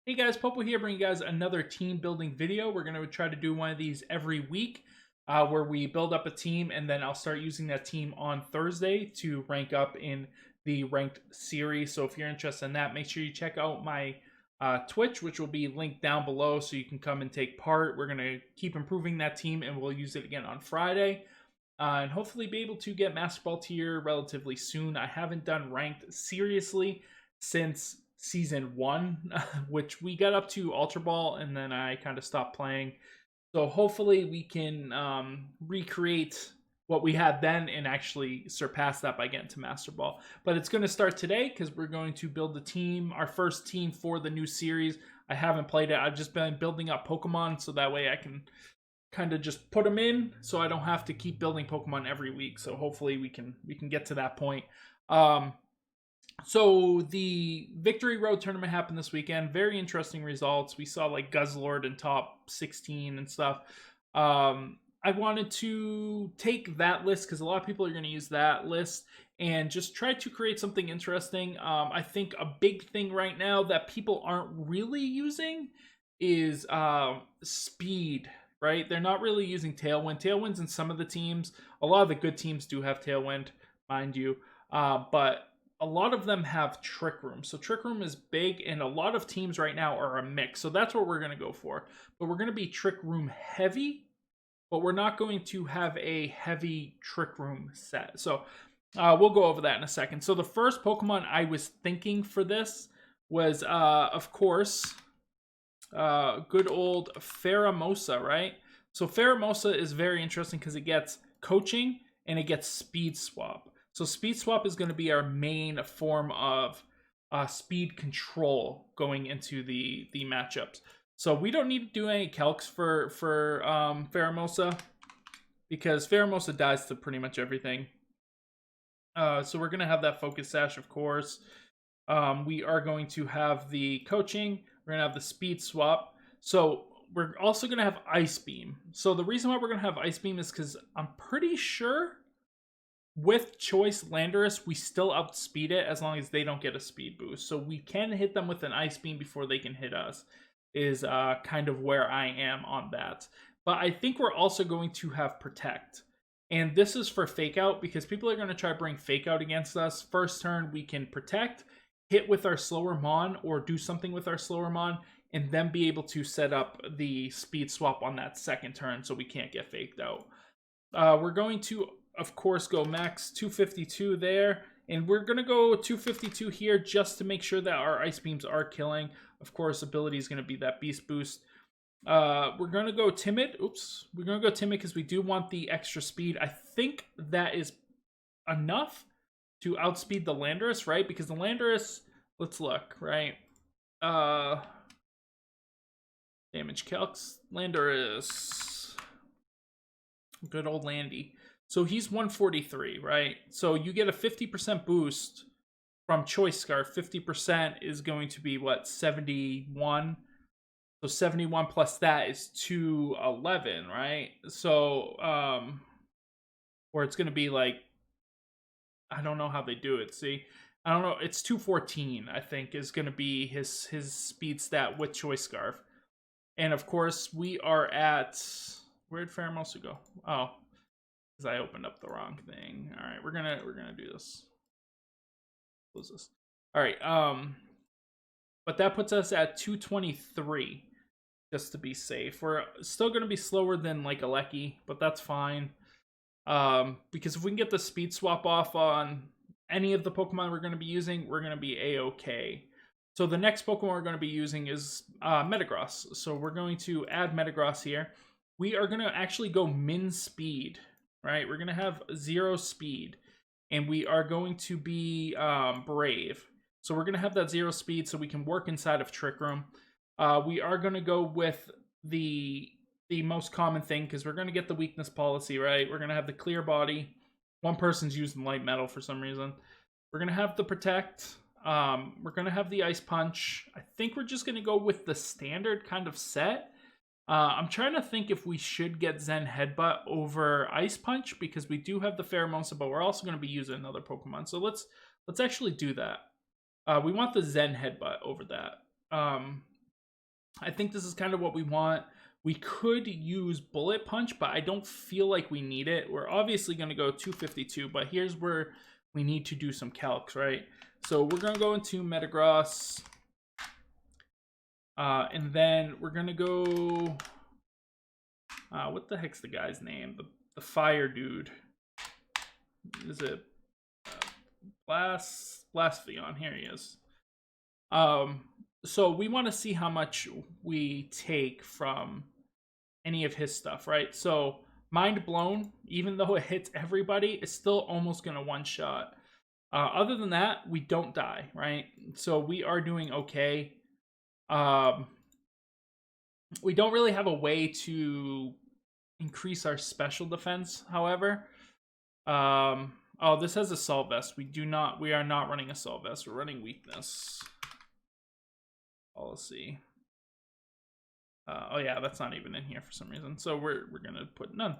Hey guys, Popo here, bringing you guys another team building video. We're going to try to do one of these every week where we build up a team and then I'll start using that team on Thursday to rank up in the ranked series. So if you're interested in that, make sure you check out my Twitch, which will be linked down below so you can come and take part. We're going to keep improving that team and we'll use it again on Friday. And hopefully be able to get Master Ball tier relatively soon. I haven't done ranked seriously since season 1, which we got up to Ultra Ball and then I kind of stopped playing. So hopefully we can recreate what we had then and actually surpass that by getting to Master Ball. But it's going to start today because we're going to build the team, our first team for the new series. I haven't played it. I've just been building up Pokemon so that way I can kind of just put them in so I don't have to keep building Pokemon every week. So hopefully we can get to that point. So the Victory Road tournament happened this weekend. Very interesting results. We saw like Guzzlord in top 16 and stuff. I wanted to take that list because a lot of people are going to use that list and just try to create something interesting. I think a big thing right now that people aren't really using is speed, right? They're not really using Tailwind. Tailwind's in some of the teams. A lot of the good teams do have Tailwind, mind you. But a lot of them have Trick Room. So Trick Room is big, and a lot of teams right now are a mix. So that's what we're going to go for. But we're going to be Trick Room heavy, but we're not going to have a heavy Trick Room set. So we'll go over that in a second. So the first Pokemon I was thinking for this was, of course, good old Pheromosa, right? So Pheromosa is very interesting because it gets Coaching and it gets Speed Swap. So Speed Swap is going to be our main form of speed control going into the matchups. So we don't need to do any calcs for Pheromosa because Pheromosa dies to pretty much everything. So we're going to have that Focus Sash, of course. We are going to have the Coaching. We're going to have the Speed Swap. So we're also going to have Ice Beam. So the reason why we're going to have Ice Beam is because I'm pretty sure with Choice Landorus, we still outspeed it as long as they don't get a speed boost. So we can hit them with an Ice Beam before they can hit us, is kind of where I am on that. But I think we're also going to have Protect. And this is for Fake Out because people are going to try to bring Fake Out against us. First turn, we can Protect, hit with our slower Mon, or do something with our slower Mon, and then be able to set up the Speed Swap on that second turn so we can't get faked out. We're going to, of course, go max 252 there, and we're going to go 252 here just to make sure that our Ice Beams are killing. Of course, ability is going to be that Beast Boost. We're going to go Timid. Oops. We're going to go Timid because we do want the extra speed. I think that is enough to outspeed the Landorus, right? Because the Landorus, let's look, right? Damage calcs. Landorus. Good old Landy. So he's 143, right? So you get a 50% boost from Choice Scarf. 50% is going to be, what, 71? So 71 plus that is 211, right? So, or it's going to be like, I don't know how they do it, see? I don't know, it's 214, I think, is going to be his speed stat with Choice Scarf. And of course, we are at, where'd Pheromosa go? Oh, because I opened up the wrong thing. All right, we're gonna do this. Close this. All right, but that puts us at 223, just to be safe. We're still gonna be slower than like Alecki, but that's fine. Because if we can get the speed swap off on any of the Pokemon we're gonna be using, we're gonna be a-okay. So the next Pokemon we're gonna be using is Metagross. So we're going to add Metagross here. We are gonna actually go min speed. Right, we're going to have 0 speed, and we are going to be Brave. So we're going to have that 0 speed so we can work inside of Trick Room. We are going to go with the most common thing because we're going to get the weakness policy, right? We're going to have the Clear Body. One person's using Light Metal for some reason. We're going to have the Protect. We're going to have the Ice Punch. I think we're just going to go with the standard kind of set. I'm trying to think if we should get Zen Headbutt over Ice Punch because we do have the Pheromosa, but we're also going to be using another Pokemon. So let's actually do that. We want the Zen Headbutt over that. I think this is kind of what we want. We could use Bullet Punch, but I don't feel like we need it. We're obviously going to go 252, but here's where we need to do some calcs, right? So we're going to go into Metagross, and then we're going to go... what the heck's the guy's name? The fire dude. Is it Blaspheon? Here he is. So we want to see how much we take from any of his stuff, right? So Mind Blown, even though it hits everybody, it's still almost going to one-shot. Other than that, we don't die, right? So we are doing okay. We don't really have a way to increase our special defense, however. Oh, this has Assault Vest. We are not running Assault Vest. We're running Weakness. Policy. Oh yeah, that's not even in here for some reason. So we're gonna put none.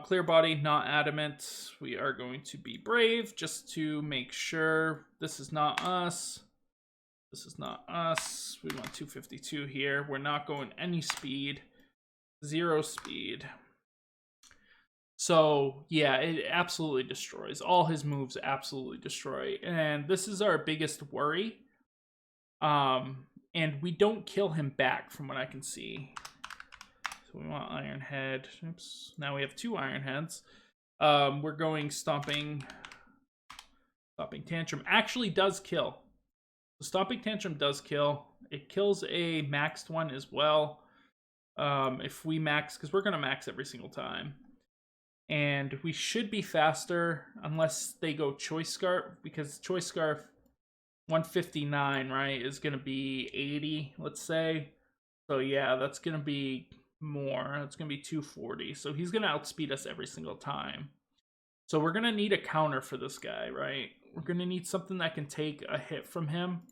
Clear Body, not Adamant. We are going to be Brave just to make sure. This is not us. This is not us. We want 252 here. We're not going any speed. 0 speed. So yeah, it absolutely destroys. All his moves absolutely destroy. And this is our biggest worry. And we don't kill him back from what I can see. So we want Iron Head. Oops. Now we have 2 Iron Heads. We're going Stomping Tantrum. Actually does kill. The Stomping Tantrum does kill. It kills a maxed one as well. If we max, because we're going to max every single time. And we should be faster unless they go Choice Scarf, because Choice Scarf 159, right, is going to be 80, let's say. So yeah, that's going to be more. It's going to be 240. So he's going to outspeed us every single time. So we're going to need a counter for this guy, right? We're going to need something that can take a hit from him.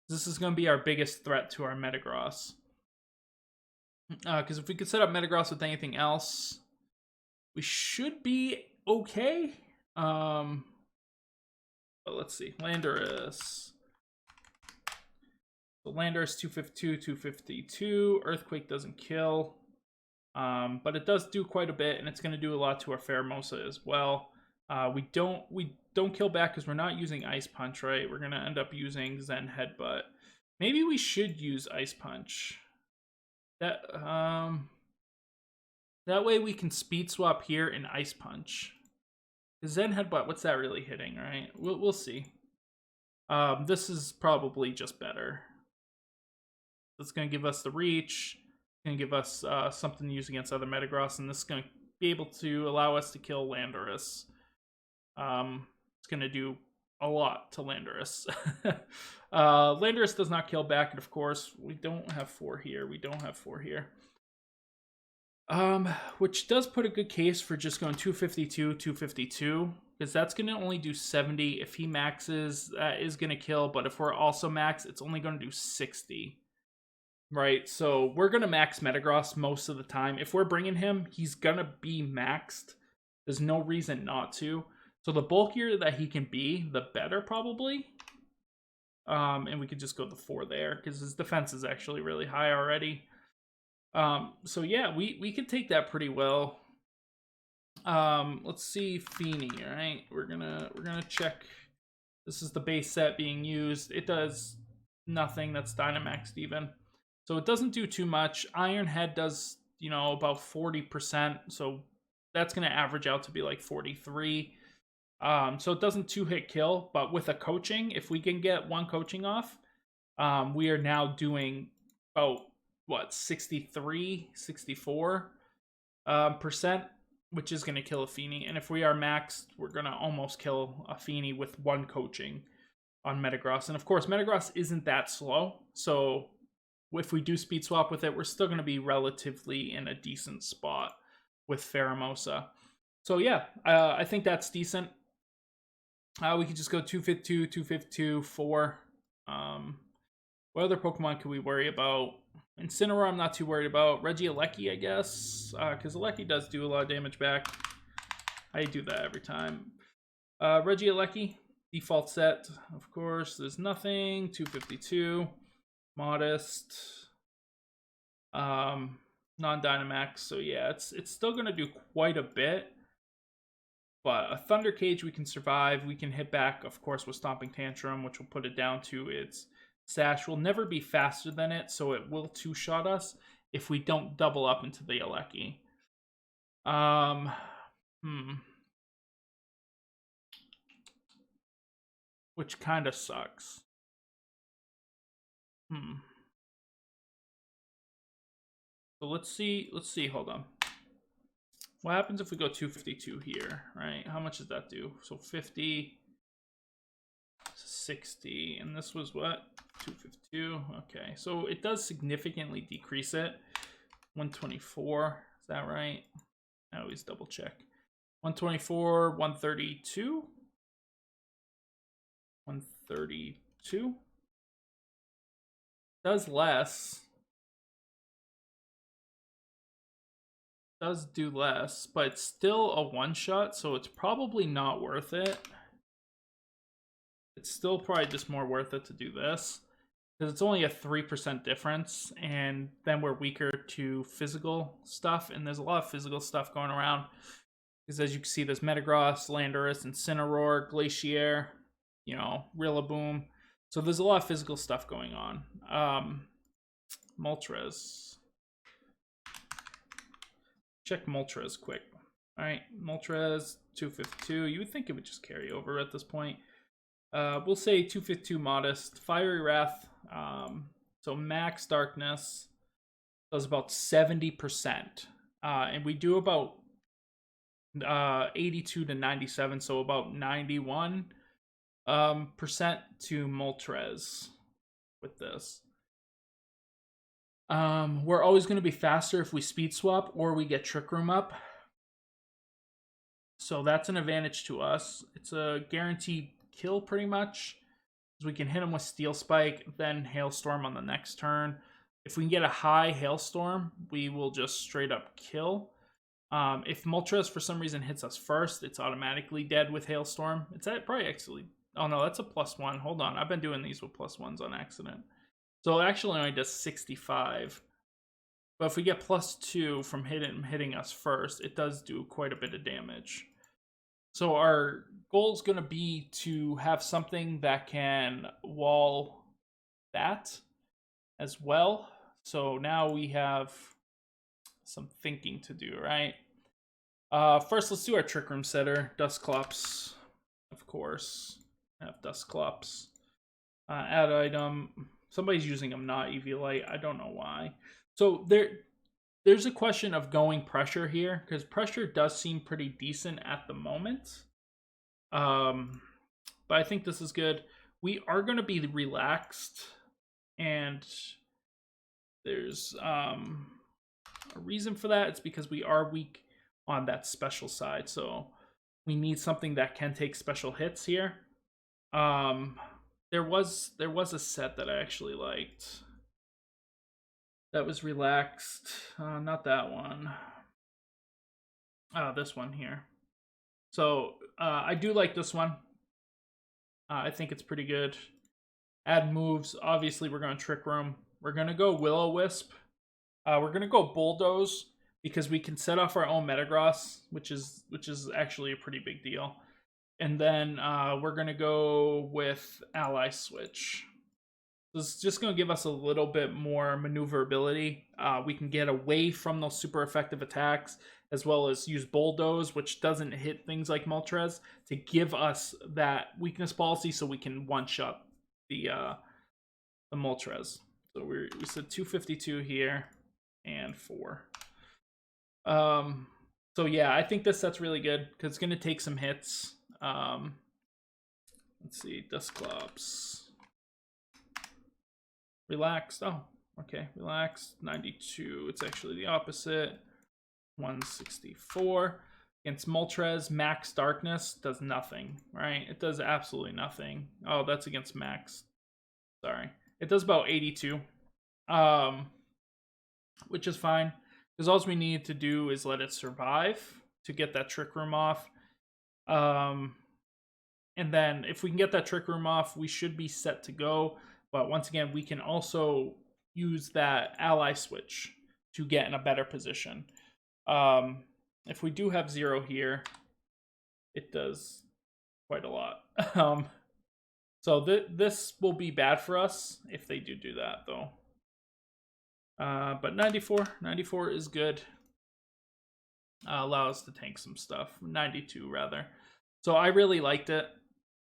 This is going to be our biggest threat to our Metagross. Because if we could set up Metagross with anything else, we should be okay. But let's see. Landorus. So Landorus 252, 252. Earthquake doesn't kill. But it does do quite a bit, and it's going to do a lot to our Pheromosa as well. We don't kill back because we're not using Ice Punch, right? We're going to end up using Zen Headbutt. Maybe we should use Ice Punch. That way we can speed swap here in Ice Punch. Zen Headbutt, what's that really hitting, right? We'll see. This is probably just better. It's going to give us the reach. It's going to give us something to use against other Metagross, and this is going to be able to allow us to kill Landorus. It's going to do a lot to Landorus. Landorus does not kill back, and of course, we don't have 4 here. We don't have 4 here. Which does put a good case for just going 252, 252, because that's going to only do 70. If he maxes, that is going to kill, but if we're also max, it's only going to do 60. Right, so we're going to max Metagross most of the time. If we're bringing him, he's going to be maxed. There's no reason not to. So the bulkier that he can be, the better probably. And we could just go the 4 there, because his defense is actually really high already. So yeah, we could take that pretty well. Let's see Feeny, right? We're gonna check. This is the base set being used. It does nothing. That's Dynamaxed even. So it doesn't do too much. Iron Head does, you know, about 40%. So that's gonna average out to be like 43. So it doesn't 2-hit kill, but with a coaching, if we can get 1 coaching off, we are now doing about what, 63, 64 percent, which is going to kill a Feeny. And if we are maxed, we're going to almost kill a Feeny with 1 coaching on Metagross. And of course, Metagross isn't that slow, so if we do speed swap with it, we're still going to be relatively in a decent spot with Pheromosa. So yeah, I think that's decent. We could just go 252, 252, 4. What other Pokemon could we worry about? Incineroar I'm not too worried about. Regieleki, I guess, because Alecki does do a lot of damage back. I do that every time. Regieleki, default set, of course. There's nothing. 252. Modest. Non-Dynamax. So yeah, it's still gonna do quite a bit. But a Thunder Cage we can survive. We can hit back, of course, with Stomping Tantrum, which will put it down to its Sash. Will never be faster than it, so it will two-shot us if we don't double up into the Alecki. Which kind of sucks. So let's see, hold on. What happens if we go 252 here, right? How much does that do? So 50, 60, and this was what? 252. Okay, so it does significantly decrease it. 124, is that right? I always double check. 124, 132. 132. Does less. Does do less, but it's still a one-shot, so it's probably not worth it. It's still probably just more worth it to do this, because it's only a 3% difference, and then we're weaker to physical stuff, and there's a lot of physical stuff going around, because as you can see, there's Metagross, Landorus, Incineroar, Glacier, you know, Rillaboom, so there's a lot of physical stuff going on. Moltres. Check Moltres quick. Alright, Moltres, 252. You would think it would just carry over at this point. We'll say 252 Modest. Fiery Wrath, so Max Darkness does about 70%. And we do about 82 to 97, so about 91% to Moltres with this. We're always going to be faster if we speed swap or we get Trick Room up. So that's an advantage to us. It's a guaranteed kill pretty much. We can hit him with Steel Spike, then Hailstorm on the next turn. If we can get a high Hailstorm, we will just straight up kill. If Moltres for some reason hits us first, it's automatically dead with Hailstorm. It's probably actually... Oh no, that's a +1. Hold on, I've been doing these with +1s on accident. So it actually only does 65. But if we get +2 from hitting us first, it does do quite a bit of damage. So our goal is going to be to have something that can wall that as well. So now we have some thinking to do, right? First, let's do our Trick Room setter. Dusclops, of course. Have Dusclops. Add item. Somebody's using them, not Eviolite. I don't know why. So there's a question of going pressure here, because pressure does seem pretty decent at the moment. But I think this is good. We are going to be relaxed, and there's a reason for that. It's because we are weak on that special side, so we need something that can take special hits here. There was a set that I actually liked that was relaxed. Not that one. This one here. So I do like this one. I think it's pretty good. Add moves. Obviously, we're going to Trick Room. We're going to go Will-O-Wisp. We're going to go Bulldoze because we can set off our own Metagross, which is actually a pretty big deal. And then we're going to go with Ally Switch. This is just going to give us a little bit more maneuverability. We can get away from those super effective attacks, as well as use Bulldoze, which doesn't hit things like Moltres, to give us that weakness policy so we can one-shot the Moltres. So we said 252 here and 4. So yeah, I think this set's really good because it's going to take some hits. Let's see, Dusclops. Relaxed. Oh, okay. Relaxed. 92. It's actually the opposite. 164. Against Moltres, Max Darkness does nothing, right? It does absolutely nothing. Oh, that's against Max. Sorry. It does about 82. Which is fine. Because all we need to do is let it survive to get that Trick Room off. And then if we can get that Trick Room off, we should be set to go. But once again, we can also use that Ally Switch. to get in a better position. If we do have 0 here, it does quite a lot. So this will be bad for us if they do that, though. But 94 is good. Allow us to tank some stuff. 92 rather. So I really liked it.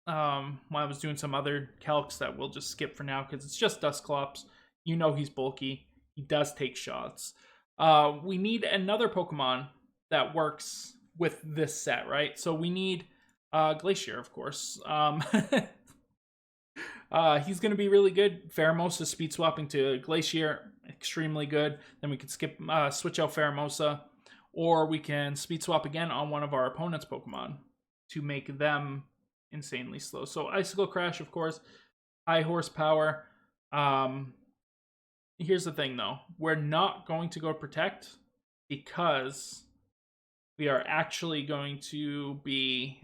While I was doing some other calcs that we'll just skip for now because it's just Dusclops. You know he's bulky. He does take shots. We need another Pokemon that works with this set, right? So we need Glacier, of course. He's going to be really good. Pheromosa speed swapping to Glacier, extremely good. Then we could switch out Pheromosa, or we can speed swap again on one of our opponent's Pokemon to make them insanely slow. So Icicle Crash, of course, high horsepower. Here's the thing, though. We're not going to go Protect because we are actually going to be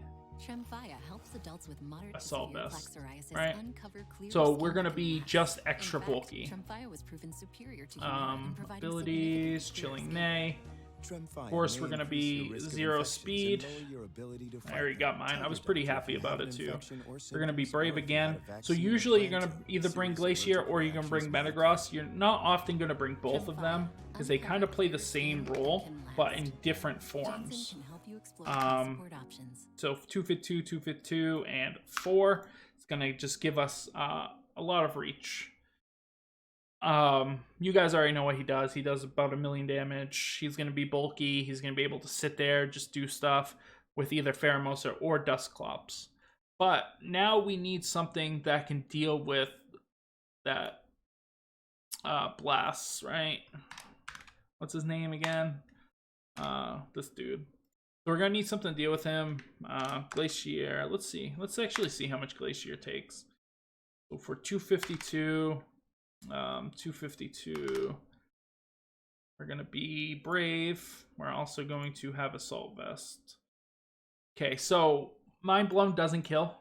helps adults with moderate Assault to severe Vest, plaque psoriasis right? uncover clear So skin we're going to and be masks. just extra In fact, bulky. Tremfya was proven superior to Humira in providing Abilities, significant Chilling clear Neigh. Of course, we're going to be 0 speed. I already got mine. I was pretty happy about it, too. We're going to be Brave again. So usually you're going to either bring Glacier or you're going to bring Metagross. You're not often going to bring both of them because they kind of play the same role, but in different forms. So 2-Fit-2, 2-Fit-2, and 4. It's going to just give us a lot of reach. You guys already know what he does. He does about 1 million damage. He's going to be bulky. He's going to be able to sit there, just do stuff with either Pheromosa or Dusclops. But now we need something that can deal with that Blast, right? What's his name again? This dude. So we're going to need something to deal with him. Glacier. Let's see. Let's actually see how much Glacier takes. So for 252... 252, we're going to be Brave. We're also going to have Assault Vest. Okay, so Mind Blown doesn't kill.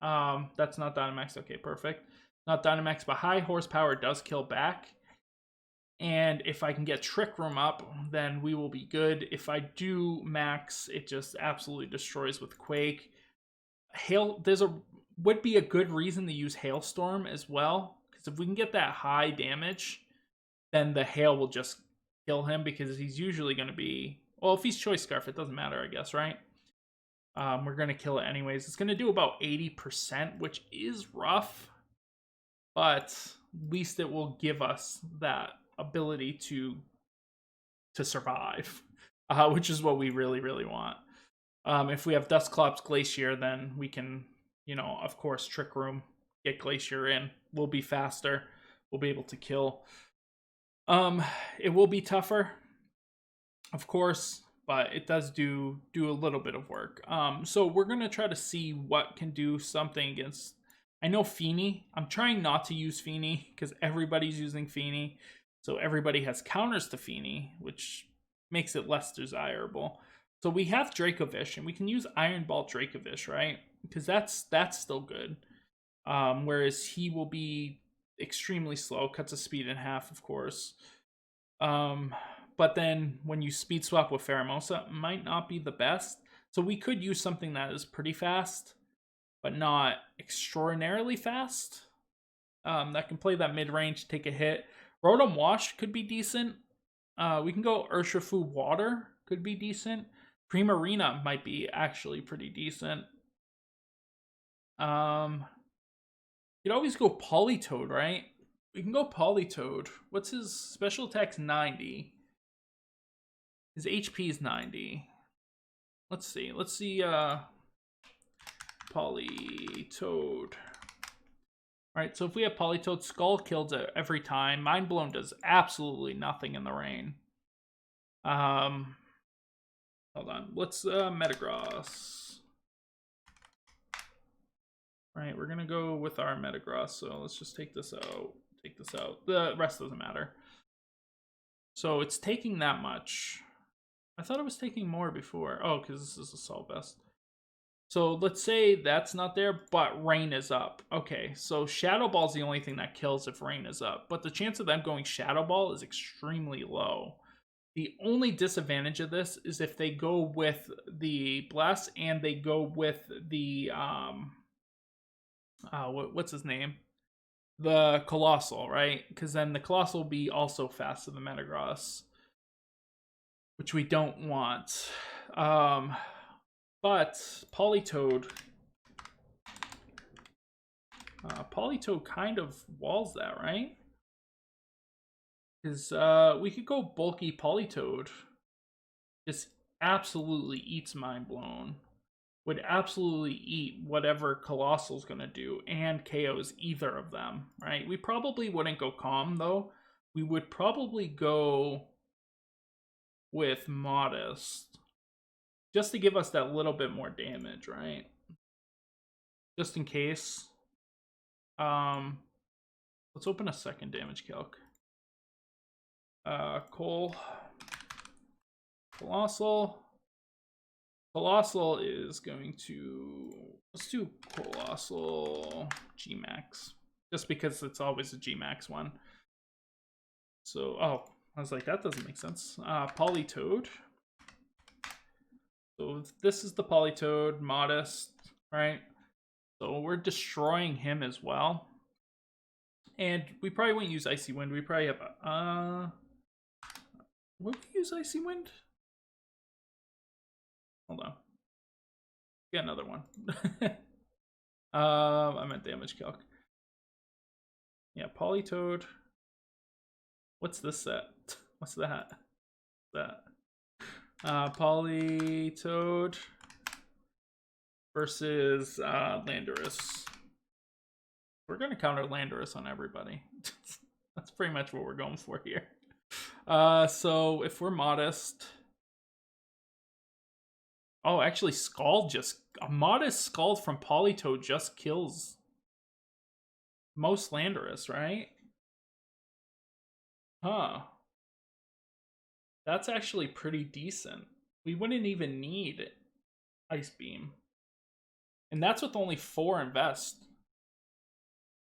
That's not Dynamax. Okay, perfect. Not Dynamax, but high horsepower does kill back. And if I can get Trick Room up, then we will be good. If I do max, it just absolutely destroys with Quake. Hail, would be a good reason to use Hailstorm as well. If we can get that high damage, then the Hail will just kill him because he's usually going to be... Well, if he's Choice Scarf, it doesn't matter, I guess, right? We're going to kill it anyways. It's going to do about 80%, which is rough. But at least it will give us that ability to survive, which is what we really, really want. If we have Dusclops Glacier, then we can, of course, Trick Room. Get Glacier in. We'll be faster. We'll be able to kill. It will be tougher, of course, but it does do a little bit of work. So we're gonna try to see what can do something against. I know Feeny. I'm trying not to use Feeny because everybody's using Feeny, so everybody has counters to Feeny, which makes it less desirable. So we have Dracovish, and we can use Iron Ball Dracovish, right? Because that's still good. Whereas he will be extremely slow, cuts his speed in half, of course. But then when you speed swap with Pheromosa, it might not be the best. So we could use something that is pretty fast, but not extraordinarily fast. That can play that mid-range, take a hit. Rotom Wash could be decent. We can go Urshifu Water, could be decent. Primarina might be actually pretty decent. You could always go Politoed, right? We can go Politoed. What's his special attack's 90? His HP is 90. Let's see. Politoed. Alright, so if we have Politoed, Skull kills it every time. Mind Blown does absolutely nothing in the rain. Hold on. Let's Metagross. Right, we're gonna go with our Metagross, so let's just take this out. The rest doesn't matter. So it's taking that much. I thought it was taking more before. Oh, because this is Assault Vest. So let's say that's not there, but Rain is up. Okay, so Shadow Ball is the only thing that kills if Rain is up. But the chance of them going Shadow Ball is extremely low. The only disadvantage of this is if they go with the Bless and they go with the what's his name? The Colossal, right? Because then the Colossal will be also fast in the Metagross, which we don't want. But Politoed kind of walls that, right? Because we could go bulky Politoed. Just absolutely eats Mind Blown. Would absolutely eat whatever Colossal's going to do and KOs either of them, right? We probably wouldn't go Calm, though. We would probably go with Modest. Just to give us that little bit more damage, right? Just in case. Let's open a second damage calc. Colossal. Colossal is going to... Let's do Colossal G-Max. Just because it's always a G-Max one. So, oh, I was like, that doesn't make sense. Politoed. So this is the Politoed, Modest, right? So we're destroying him as well. And we probably wouldn't use Icy Wind. We probably have... would we use Icy Wind? Hold on. Get another one. I meant damage calc. Yeah, Politoed. What's this set? What's that? Politoed versus Landorus. We're going to counter Landorus on everybody. That's pretty much what we're going for here. So if we're Modest... Oh, actually, Scald just... A Modest Scald from Politoed just kills most Landorus, right? Huh. That's actually pretty decent. We wouldn't even need Ice Beam. And that's with only 4 invest.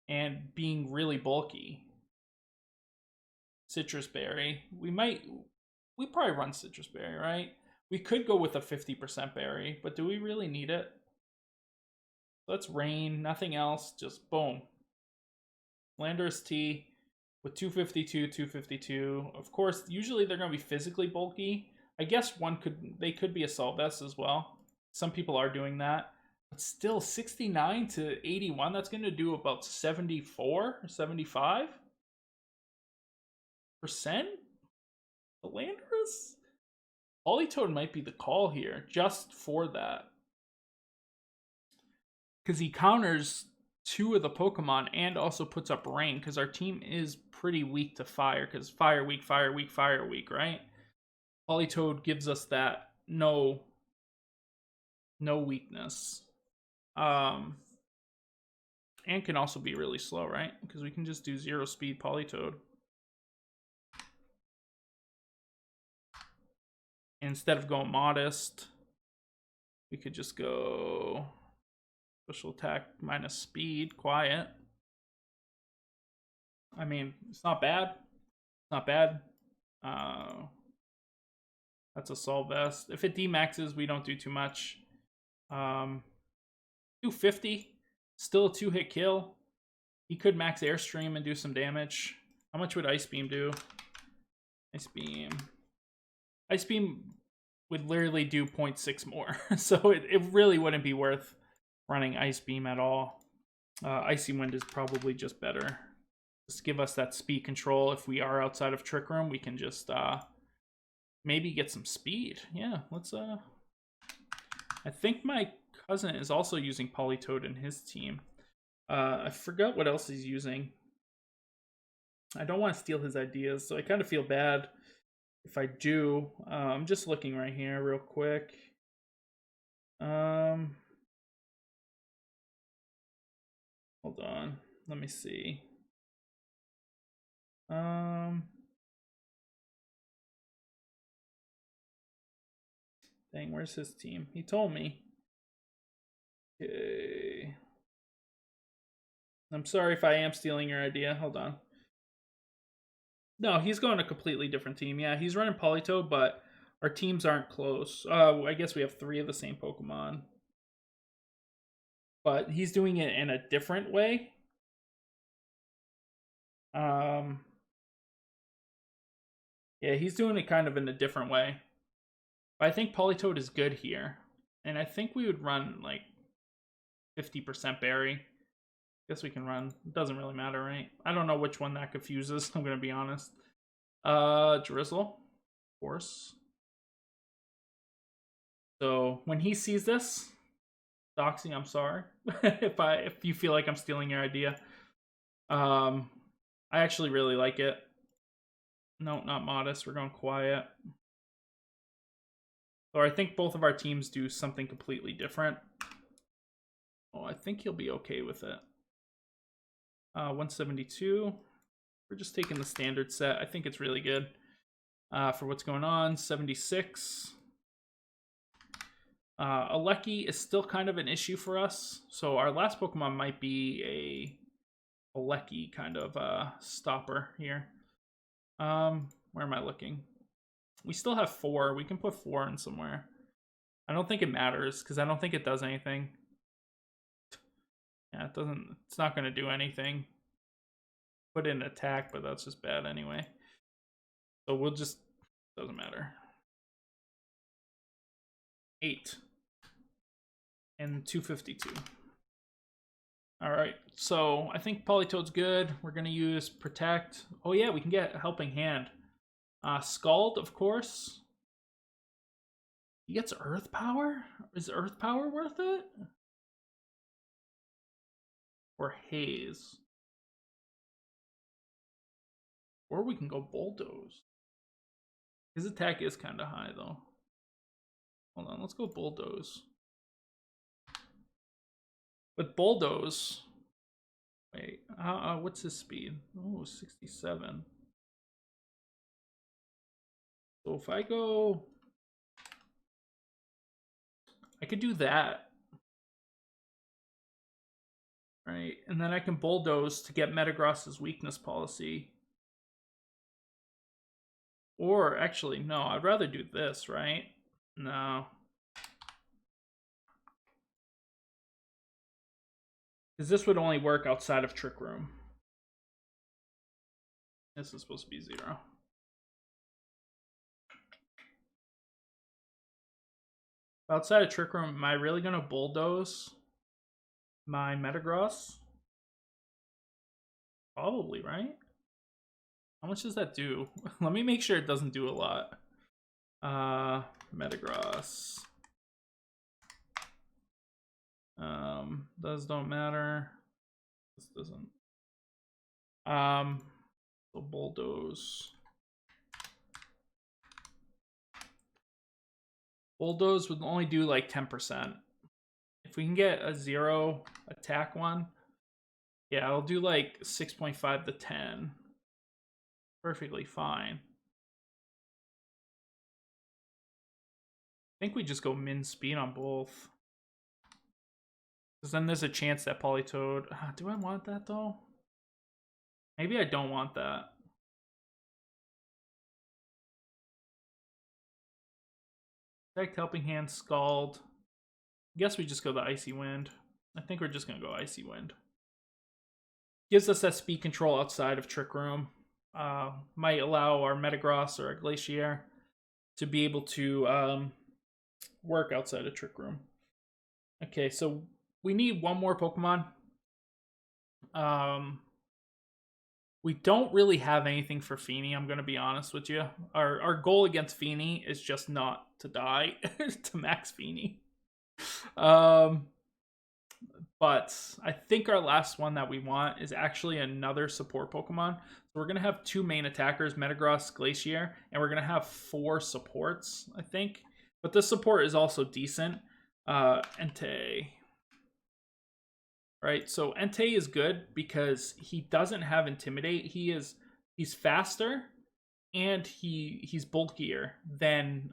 And being really bulky. Citrus Berry. We probably run Citrus Berry, right? We could go with a 50% berry, but do we really need it? Let's Rain, nothing else, just boom. Landorus T with 252, 252. Of course, usually they're going to be physically bulky. I guess they could be Assault Vest as well. Some people are doing that. But still, 69 to 81, that's going to do about 74 or 75%? The Landorus? Politoed might be the call here, just for that. Because he counters 2 of the Pokemon and also puts up Rain, because our team is pretty weak to Fire, because Fire weak, Fire weak, Fire weak, right? Politoed gives us that no weakness. And can also be really slow, right? Because we can just do 0 speed Politoed. Instead of going Modest, we could just go special attack minus speed, quiet. I mean, it's not bad. It's not bad. That's Assault Vest. If it demaxes, we don't do too much. 250. Still a 2-hit kill. He could max Airstream and do some damage. How much would Ice Beam do? Ice Beam. Ice Beam would literally do 0.6 more. So it really wouldn't be worth running Ice Beam at all. Icy Wind is probably just better. Just give us that speed control. If we are outside of Trick Room, we can just maybe get some speed. Yeah, let's... I think my cousin is also using Politoed in his team. I forgot what else he's using. I don't want to steal his ideas, so I kind of feel bad if I do. I'm just looking right here real quick. Hold on. Let me see. Dang, where's his team? He told me. Okay. I'm sorry if I am stealing your idea. Hold on. No, he's going a completely different team. Yeah, he's running Polito, but our teams aren't close. I guess we have 3 of the same Pokemon. But he's doing it in a different way. Yeah, he's doing it kind of in a different way. But I think Politoed is good here. And I think we would run like 50% berry. Guess we can run. It doesn't really matter, right? I don't know which one that confuses, I'm going to be honest. Drizzle, of course. So when he sees this, Doxy, I'm sorry if you feel like I'm stealing your idea. I actually really like it. No, not modest. We're going quiet. So I think both of our teams do something completely different. Oh, I think he'll be okay with it. 172. We're just taking the standard set. I think it's really good for what's going on. 76. Aleki is still kind of an issue for us. So our last Pokemon might be a Aleki kind of stopper here. Where am I looking? We still have 4. We can put 4 in somewhere. I don't think it matters because I don't think it does anything. Yeah, it doesn't. It's not going to do anything. Put in attack, but that's just bad anyway. So we'll just, doesn't matter. 8 and 252. All right, so I think Politoed's good. We're gonna use Protect. Oh yeah, we can get Helping Hand. Scald, of course. He gets Earth Power? Is Earth Power worth it? Or Haze? Or we can go Bulldoze. His attack is kind of high though. Hold on, let's go Bulldoze. With Bulldoze, wait, what's his speed? Oh, 67. So if I go, I could do that. Right, and then I can Bulldoze to get Metagross's weakness policy. Or actually, no, I'd rather do this, right? No. Because this would only work outside of Trick Room. This is supposed to be 0. Outside of Trick Room, am I really going to Bulldoze my Metagross? Probably, right? How much does that do? Let me make sure it doesn't do a lot. Metagross. Those don't matter. This doesn't. So Bulldoze. Bulldoze would only do like 10%. If we can get a 0 attack one, yeah, I'll do like 6.5 to 10. Perfectly fine. I think we just go min speed on both. Because then there's a chance that Politoed... do I want that though? Maybe I don't want that. Protect, Helping Hand, Scald. I guess we just go the Icy Wind. I think we're just going to go Icy Wind. Gives us that speed control outside of Trick Room. Might allow our Metagross or a Glacier to be able to work outside of Trick Room. Okay, so we need one more Pokemon. We don't really have anything for Feeny, I'm going to be honest with you. Our goal against Feeny is just not to die to max Feeny. But I think our last one that we want is actually another support Pokemon. So we're going to have 2 main attackers, Metagross, Glacier, and we're going to have 4 supports, I think. But this support is also decent. Entei. Right, so Entei is good because he doesn't have Intimidate. He's faster and he's bulkier than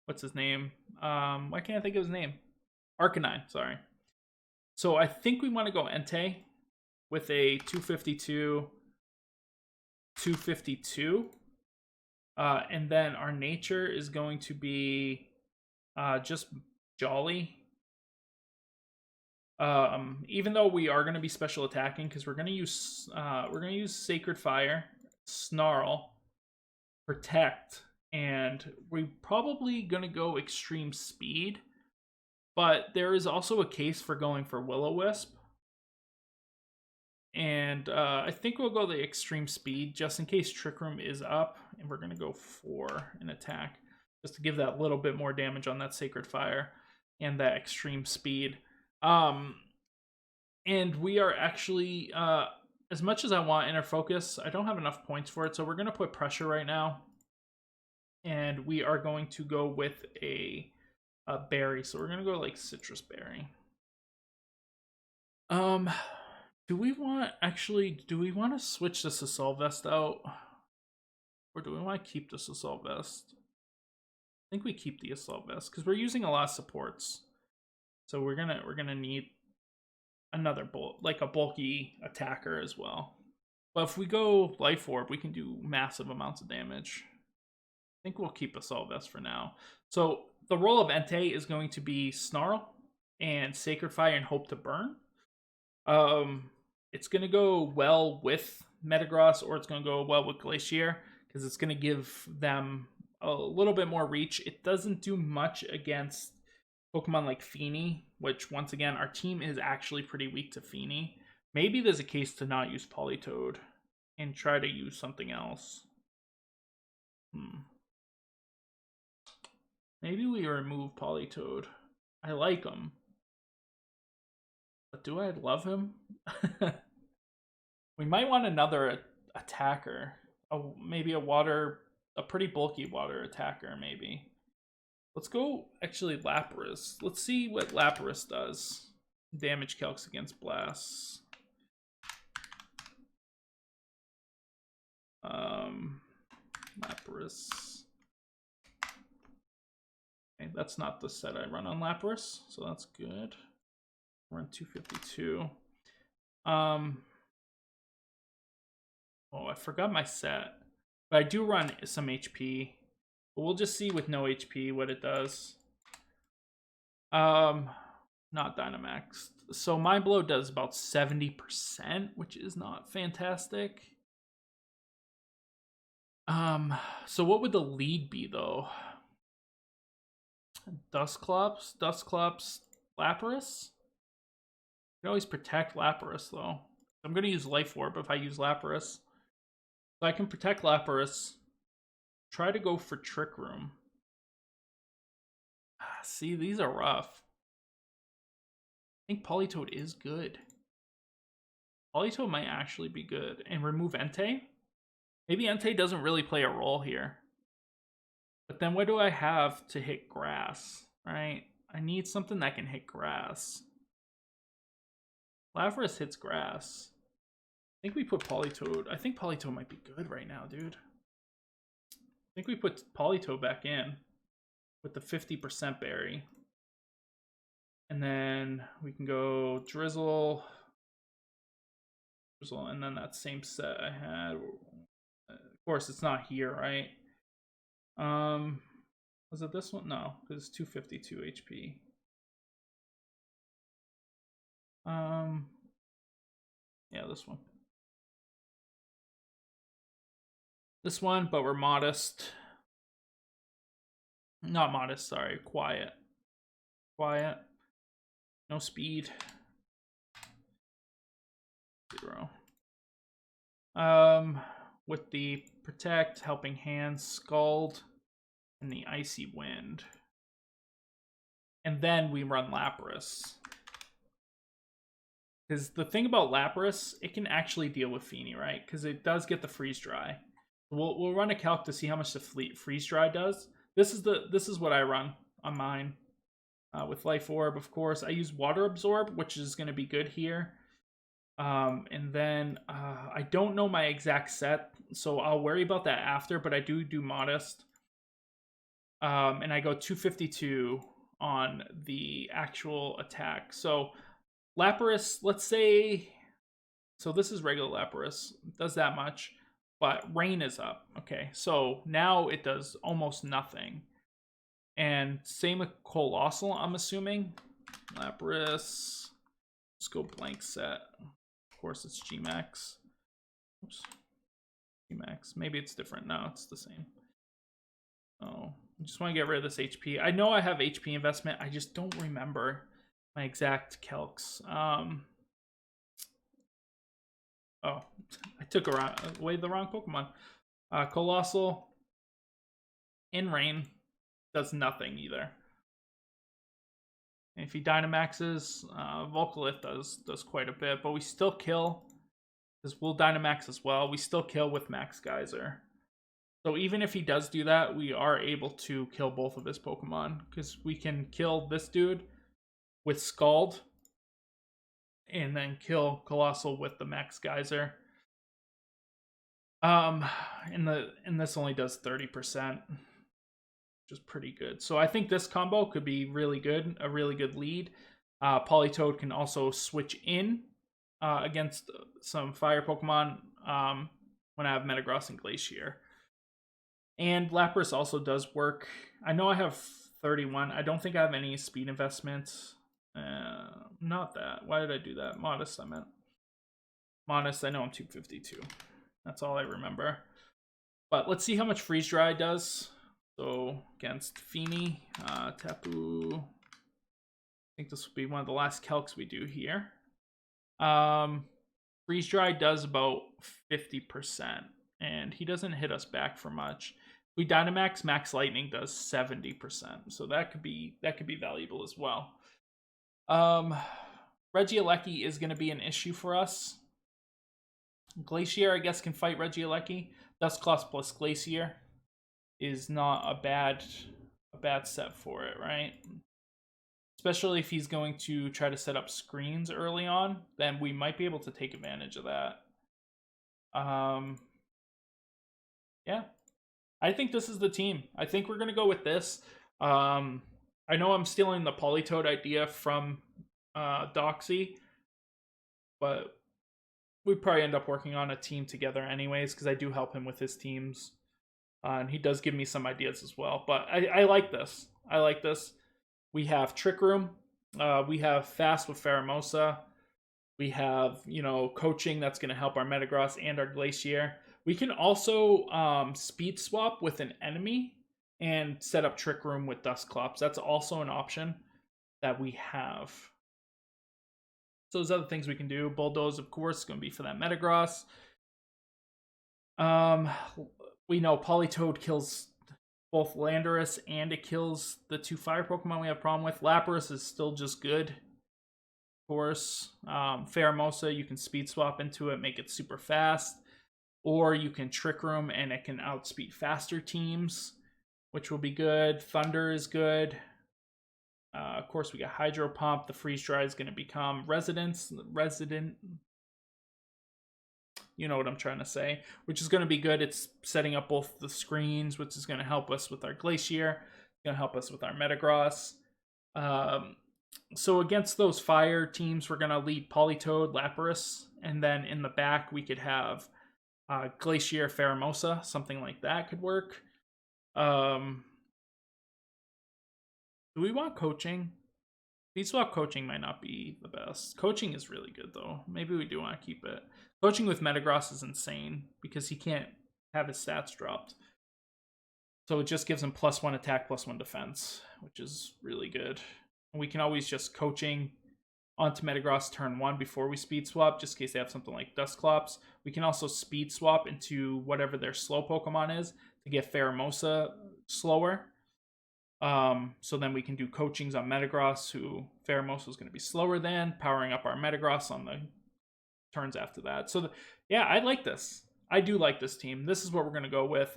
what's his name? Why can't I think of his name? Arcanine, sorry. So I think we want to go Entei with a 252 252. And then our nature is going to be just jolly. Even though we are going to be special attacking, because we're going to use Sacred Fire, Snarl, Protect, and we're probably going to go Extreme Speed. But there is also a case for going for Will-O-Wisp. And I think we'll go the Extreme Speed just in case Trick Room is up. And we're going to go 4 in attack just to give that little bit more damage on that Sacred Fire and that Extreme Speed. And we are actually, as much as I want Inner Focus, I don't have enough points for it. So we're going to put Pressure right now. And we are going to go with a berry. So we're going to go like Citrus Berry. Do we want to switch this Assault Vest out? Or do we want to keep this Assault Vest? I think we keep the Assault Vest because we're using a lot of supports. So we're gonna need another a bulky attacker as well. But if we go Life Orb, we can do massive amounts of damage. I think we'll keep Assault Vest for now. So the role of Entei is going to be Snarl and Sacred Fire and Hope to Burn. It's going to go well with Metagross, or it's going to go well with Glacier, because it's going to give them a little bit more reach. It doesn't do much against Pokemon like Feeny, which, once again, our team is actually pretty weak to Feeny. Maybe there's a case to not use Politoed and try to use something else. Maybe we remove Politoed. I like him. But do I love him? We might want another attacker. Maybe a pretty bulky water attacker, maybe. Let's go, actually, Lapras. Let's see what Lapras does. Damage calcs against blasts. Lapras. Okay, that's not the set I run on Lapras, so that's good. We're on 252. Oh, I forgot my set. But I do run some HP. But we'll just see with no HP what it does. Not Dynamax. So my blow does about 70%, which is not fantastic. So what would the lead be though? Dusclops, Lapras? You can always protect Lapras though. I'm gonna use Life Orb if I use Lapras. So I can protect Lapras. Try to go for Trick Room. See, these are rough. I think Politoed is good. Politoed might actually be good. And remove Entei? Maybe Entei doesn't really play a role here. But then what do I have to hit grass, right? I need something that can hit grass. Lapras hits grass. I think we put Politoed. I think Politoed might be good right now, dude. I think we put Politoed back in with the 50% berry. And then we can go Drizzle, and then that same set I had. Of course, it's not here, right? Was it this one? No, because it's 252 HP. Yeah, this one. This one, but we're modest. Not modest, sorry, quiet. Quiet. No speed. 0. With the Protect, Helping Hand, Scald, and the Icy Wind. And then we run Lapras. Because the thing about Lapras, it can actually deal with Feeny, right? Because it does get the Freeze Dry. We'll run a calc to see how much the Freeze Dry does. This is what I run on mine. With Life Orb, of course. I use Water Absorb, which is going to be good here. And then I don't know my exact set, so I'll worry about that after, but I do Modest. And I go 252 on the actual attack. So Lapras, let's say, so this is regular Lapras, does that much. but rain is up. Okay, so now it does almost nothing. And same with Colossal, I'm assuming. Lapras. Let's go blank set. Of course, it's Gmax. Oops. Gmax. Maybe it's different. No, it's the same. Oh, I just want to get rid of this HP. I know I have HP investment. I just don't remember my exact calcs. Oh, I took away the wrong Pokemon. Colossal in rain does nothing either. And if he Dynamaxes, Volcalith does quite a bit, but we still kill because we'll Dynamax as well. We still kill with Max Geyser. So even if he does do that, we are able to kill both of his Pokemon because we can kill this dude with Scald and then kill Colossal with the Max Geyser. And this only does 30%, which is pretty good. So I think this combo could be really good, a really good lead. Politoed can also switch in against some fire Pokemon when I have Metagross and Glacier. And Lapras also does work. I know I have 31. I don't think I have any speed investments. Not that. Why did I do that? Modest, I meant. Modest, I know I'm 252. That's all I remember. But let's see how much Freeze Dry does. So against Feeny, Tapu. I think this will be one of the last calcs we do here. Freeze Dry does about 50%. And he doesn't hit us back for much. We Dynamax, Max Lightning does 70%, so that could be valuable as well. Regieleki is going to be an issue for us. Glacier, I guess, can fight Regieleki. Dusclops plus Glacier is not a bad set for it, right? Especially if he's going to try to set up screens early on, then we might be able to take advantage of that. Yeah, I think this is the team. I think we're going to go with this. I know I'm stealing the Politoed idea from Doxy, but we probably end up working on a team together anyways, because I do help him with his teams. And he does give me some ideas as well. But I like this. I like this. We have Trick Room. We have Fast with Pheromosa. We have, coaching that's going to help our Metagross and our Glacier. We can also speed swap with an enemy and set up Trick Room with Dusclops. That's also an option that we have. So there's other things we can do. Bulldoze, of course, is going to be for that Metagross. We know Politoed kills both Landorus and it kills the 2 fire Pokemon we have a problem with. Lapras is still just good. Of course. Pheromosa, you can speed swap into it, make it super fast. Or you can Trick Room and it can outspeed faster teams, which will be good. Thunder is good. Of course, we got Hydro Pump. The Freeze Dry is going to become Resident. You know what I'm trying to say, which is going to be good. It's setting up both the screens, which is going to help us with our Glacier. It's going to help us with our Metagross. So against those fire teams, we're going to lead Politoed, Lapras, and then in the back we could have Glacier, Pheromosa, something like that could work. Do we want coaching? Speed swap coaching might not be the best. Coaching is really good though. Maybe we do want to keep it. Coaching with Metagross is insane because he can't have his stats dropped. So it just gives him +1 attack, +1 defense, which is really good. And we can always just coaching onto Metagross turn 1 before we speed swap, just in case they have something like Dusclops. We can also speed swap into whatever their slow Pokemon is to get Pheromosa slower. So then we can do coachings on Metagross, who Pheromosa is going to be slower than, powering up our Metagross on the turns after that. So yeah, I like this. I do like this team. This is what we're going to go with.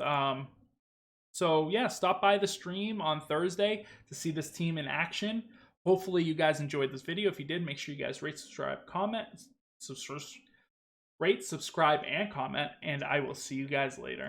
So yeah, stop by the stream on Thursday to see this team in action. Hopefully you guys enjoyed this video. If you did, make sure you guys rate, subscribe, comment, and comment, and I will see you guys later.